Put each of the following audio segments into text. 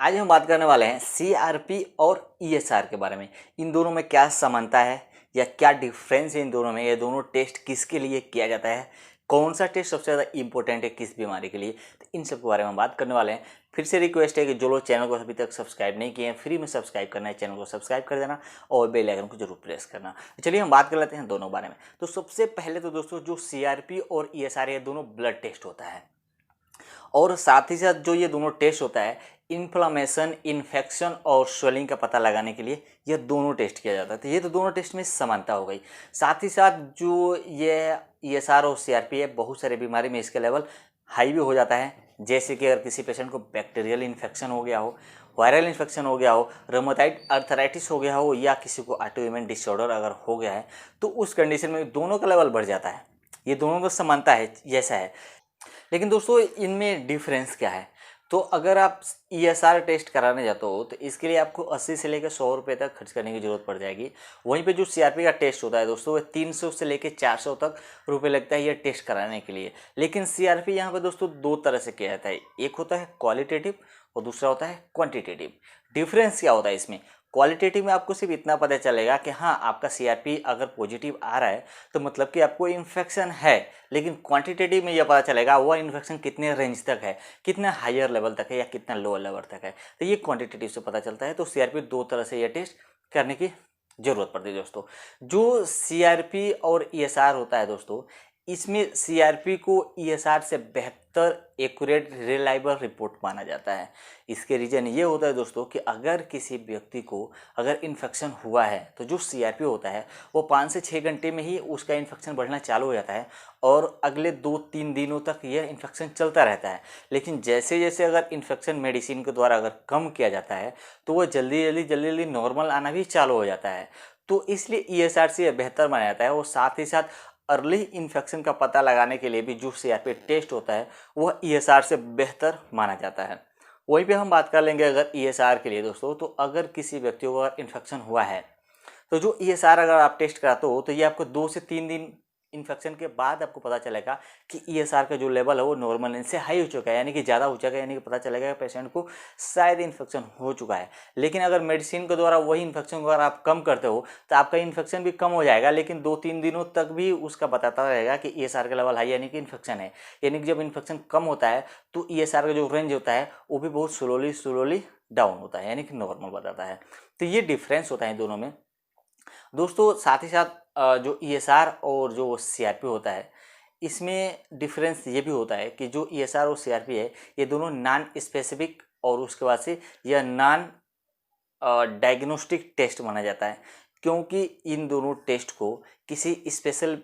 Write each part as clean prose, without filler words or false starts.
आज हम बात करने वाले हैं सीआरपी और ईएसआर के बारे में। इन दोनों में क्या समानता है या क्या डिफरेंस है इन दोनों में, ये दोनों टेस्ट किसके लिए किया जाता है, कौन सा टेस्ट सबसे ज़्यादा इंपॉर्टेंट है किस बीमारी के लिए, तो इन सब के बारे में हम बात करने वाले हैं। फिर से रिक्वेस्ट है कि जो लोग चैनल को अभी तक सब्सक्राइब नहीं किए हैं, फ्री में सब्सक्राइब करना है, चैनल को सब्सक्राइब कर देना और बेल आइकन को जरूर प्रेस करना। चलिए हम बात कर लेते हैं दोनों बारे में। तो सबसे पहले तो दोस्तों जो सीआरपी और ईएसआर ये दोनों ब्लड टेस्ट होता है, और साथ ही साथ जो ये दोनों टेस्ट होता है इन्फ्लामेशन, इन्फेक्शन और स्वेलिंग का पता लगाने के लिए ये दोनों टेस्ट किया जाता है। तो ये तो दोनों टेस्ट में समानता हो गई। साथ ही साथ जो ये ईएसआर और सीआरपी है, बहुत सारे बीमारी में इसका लेवल हाई भी हो जाता है। जैसे कि अगर किसी पेशेंट को बैक्टीरियल इन्फेक्शन हो गया हो, वायरल इन्फेक्शन हो गया हो, रोमेटॉइड अर्थराइटिस हो गया हो, या किसी को ऑटोइम्यून डिसऑर्डर अगर हो गया है, तो उस कंडीशन में दोनों का लेवल बढ़ जाता है। ये दोनों में समानता है जैसा है। लेकिन दोस्तों इनमें डिफरेंस क्या है? तो अगर आप ईएसआर टेस्ट कराने जाते हो तो इसके लिए आपको 80 से लेकर 100 रुपये तक खर्च करने की जरूरत पड़ जाएगी। वहीं पे जो सीआरपी का टेस्ट होता है दोस्तों, वो 300 से लेकर 400 तक रुपये लगता है ये टेस्ट कराने के लिए। लेकिन सीआरपी यहाँ पे दोस्तों दो तरह से किया जाता है, एक होता है क्वालिटेटिव और दूसरा होता है क्वांटिटेटिव। डिफरेंस क्या होता है इसमें? क्वालिटेटिव में आपको सिर्फ इतना पता चलेगा कि हाँ, आपका सीआरपी अगर पॉजिटिव आ रहा है तो मतलब कि आपको इन्फेक्शन है। लेकिन क्वांटिटेटिव में यह पता चलेगा वह इन्फेक्शन कितने रेंज तक है, कितना हायर लेवल तक है या कितना लोअर लेवल तक है। तो ये क्वांटिटेटिव से पता चलता है। तो सीआरपी दो तरह से यह टेस्ट करने की जरूरत पड़ती है दोस्तों। जो सीआरपी और ईएसआर होता है दोस्तों, इसमें सीआरपी को ईएसआर से बेहतर एक्यूरेट रिलायबल रिपोर्ट माना जाता है। इसके रीज़न ये होता है दोस्तों कि अगर किसी व्यक्ति को अगर इन्फेक्शन हुआ है तो जो सीआरपी होता है वो 5 से 6 घंटे में ही उसका इन्फेक्शन बढ़ना चालू हो जाता है और अगले 2-3 दिनों तक यह इन्फेक्शन चलता रहता है। लेकिन जैसे जैसे अगर इन्फेक्शन मेडिसिन के द्वारा अगर कम किया जाता है तो वह जल्दी जल्दी नॉर्मल आना भी चालू हो जाता है। तो इसलिए ईएसआर से यह बेहतर माना जाता है। और साथ ही साथ अर्ली इन्फेक्शन का पता लगाने के लिए भी जो सीआरपी टेस्ट होता है वह ईएसआर से बेहतर माना जाता है। वहीं पे हम बात कर लेंगे अगर ईएसआर के लिए दोस्तों, तो अगर किसी व्यक्ति को अगर इन्फेक्शन हुआ है तो जो ईएसआर अगर आप टेस्ट कराते हो तो ये आपको 2 से 3 दिन इन्फेक्शन के बाद आपको पता चलेगा कि ईएसआर का जो लेवल है वो नॉर्मल इनसे हाई हो चुका है, यानी कि ज़्यादा हो चुका है, यानी कि पता चलेगा कि पेशेंट को शायद इन्फेक्शन हो चुका है। लेकिन अगर मेडिसिन के द्वारा वही इन्फेक्शन को अगर आप कम करते हो तो आपका इन्फेक्शन भी कम हो जाएगा, लेकिन 2-3 दिनों तक भी उसका बताता रहेगा कि ईएसआर का लेवल हाई यानी कि इन्फेक्शन है। यानी कि जब इन्फेक्शन कम होता है तो ईएसआर का जो रेंज होता है वो भी बहुत स्लोली डाउन होता है, यानी कि नॉर्मल बताता है। तो ये डिफरेंस होता है इन दोनों में दोस्तों। साथ ही साथ जो ईएसआर और जो सीआरपी होता है इसमें डिफरेंस ये भी होता है कि जो ईएसआर और सीआरपी है ये दोनों नॉन स्पेसिफिक और उसके बाद से यह नॉन डायग्नोस्टिक टेस्ट माना जाता है, क्योंकि इन दोनों टेस्ट को किसी स्पेशल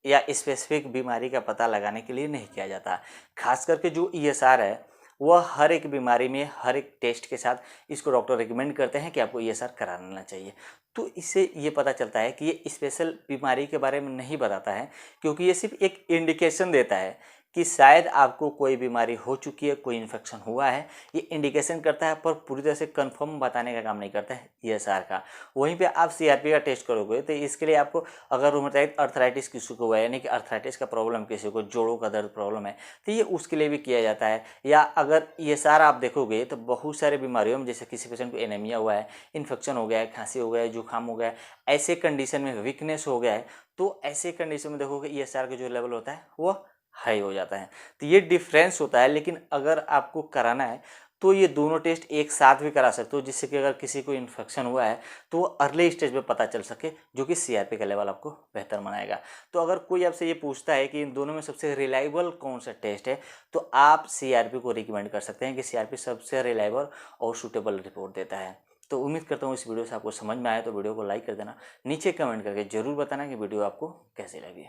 या स्पेसिफिक बीमारी का पता लगाने के लिए नहीं किया जाता। खास करके जो ईएसआर है वह हर एक बीमारी में हर एक टेस्ट के साथ इसको डॉक्टर रिकमेंड करते हैं कि आपको ईएसआर करा लेना चाहिए। तो इससे ये पता चलता है कि ये स्पेशल बीमारी के बारे में नहीं बताता है, क्योंकि ये सिर्फ एक इंडिकेशन देता है कि शायद आपको कोई बीमारी हो चुकी है, कोई इन्फेक्शन हुआ है, ये इंडिकेशन करता है, पर पूरी तरह से कंफर्म बताने का काम नहीं करता है ईएसआर का। वहीं पे आप सीआरपी का टेस्ट करोगे तो इसके लिए आपको अगर रूमेटॉइड अर्थराइटिस किसी को हुआ है, यानी कि अर्थराइटिस का प्रॉब्लम किसी को, जोड़ों का दर्द प्रॉब्लम है, तो ये उसके लिए भी किया जाता है। या अगर ईएसआर आप देखोगे तो बहुत सारे बीमारियों में, जैसे किसी पेशेंट को एनीमिया हुआ है, इन्फेक्शन हो गया है, खांसी हो गया है, जुकाम हो गया है, ऐसे कंडीशन में वीकनेस हो गया है, तो ऐसे कंडीशन में देखोगे ईएसआर का जो लेवल होता है वो हाई हो जाता है। तो ये डिफरेंस होता है। लेकिन अगर आपको कराना है तो ये दोनों टेस्ट एक साथ भी करा सकते हो, जिससे कि अगर किसी को इन्फेक्शन हुआ है तो वो अर्ली स्टेज पे पता चल सके, जो कि सीआरपी का लेवल आपको बेहतर बनाएगा। तो अगर कोई आपसे ये पूछता है कि इन दोनों में सबसे रिलायबल कौन सा टेस्ट है, तो आप सीआरपी को रिकमेंड कर सकते हैं कि सीआरपी सबसे रिलायबल और सूटेबल रिपोर्ट देता है। तो उम्मीद करता हूँ इस वीडियो से आपको समझ में आया, तो वीडियो को लाइक कर देना, नीचे कमेंट करके जरूर बताना कि वीडियो आपको कैसी लगी।